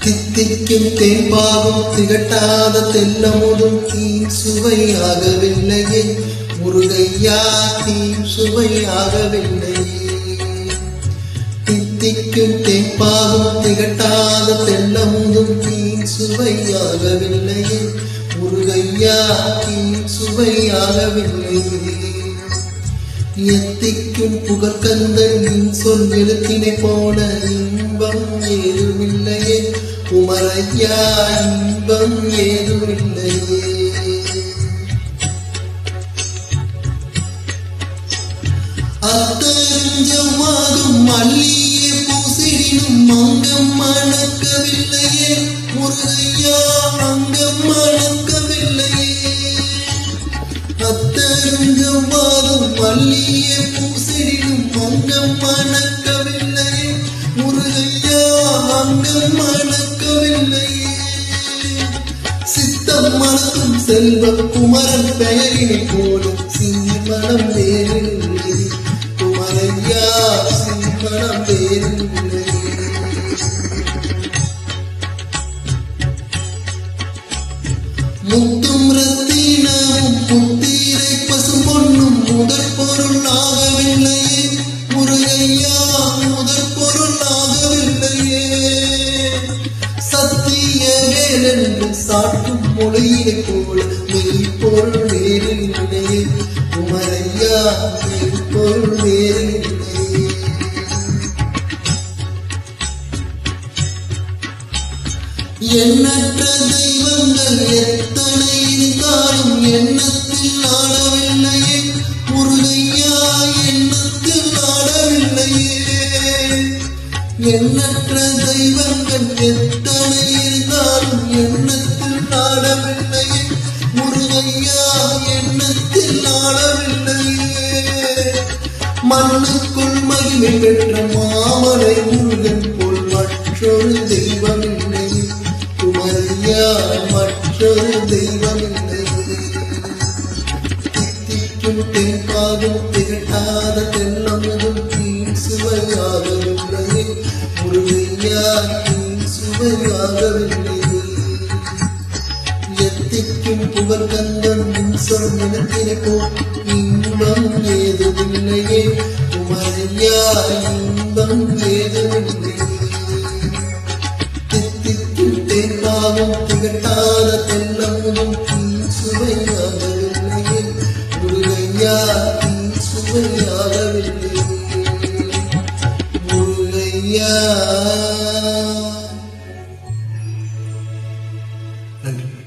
தித்திக்கும் தேம்பாகும் திகட்டாத தெல்லமுதும் தீன் சுவையாகவில்லையே முருகையா, தீன் சுவையாகவில்லையே. தித்திக்கும் தேம்பாகும் திகட்டாத தெல்லமுதும் தீன் சுவையாகவில்லையே முருகையா, தீன் சுவையாகவில்லையே. எத்திக்கும் புகழ்கந்தன் சொல் எழுத்தினை போல இன்பம் ஏதுமில்லையே குமரையா, இன்பம் ஏதுமில்லையே. அத்தஞ்சமாகும் மல்லியே பூசினும் அங்கம் மணக்கவில்லையே முருகையா, அங்கம் மணக்கவில்லையே. அத்தஞ்சமாகும் மல்லியே பூசினும் அங்கம் மணக்கவில்லையே முருகையா, அங்கம் மணக்கவில்லையே. சித்தம் மணக்கும் செல்வ குமரன் பெயரினை போல சிம்மனம் வேறில்லை குமரையா, சிம்மனம் வேறில்லை. முத்தும் ரத்தினமும் புத்திரை பசும் பொன்னும் முதற் பொருள் ஆகவில்லையே முருகையா, முதற் பொருள் ஆகவில்லையே. சத்திய வேலென்று சாட்டும் மொழியை போல மெய்ப்பொருள் வேறில்லையே குமரையா, மெய்ப்பொருள் வேறில்லையே. எண்ணற்ற தெய்வங்கள் எத்தனை இருந்தாலும் எண்ணத்தில் ஆடவில்லையே முருகையா, எண்ணத்தில் ஆடவில்லையே. எண்ணற்ற தெய்வங்கள் எத்தனை இருந்தாலும் எண்ணத்தில் ஆடவில்லையே முருகையா, எண்ணத்தில் ஆடவில்லையே. மண்ணுக்குள் மகிமை பெற்ற மாமலை முருகன் போல் மற்றொரு தெய்வமில்லை குமரையா, மற்றொரு தெய்வமில்லை. தித்திக்கும் தென்பாகும் திகட்டாத தெல்லமுதும் தீன் சுவையாகவில்லையே முருகையா, தீன் சுவையாகவில்லையே. எத்திக்கும் புகழ்கந்தன் சொல் நிலத்தினை போல் இன்பம் ஏதுமில்லையே குமரையா, இன்பம் ஏதுமில்லையே. தித்திக்கும் தேன்பாகும் திகட்டாத தெல்லமுதும் தீன் சுவையாகவில்லையே முருகையா, தீன் சுவையாகவில்லையே முருகையா. நன்றி.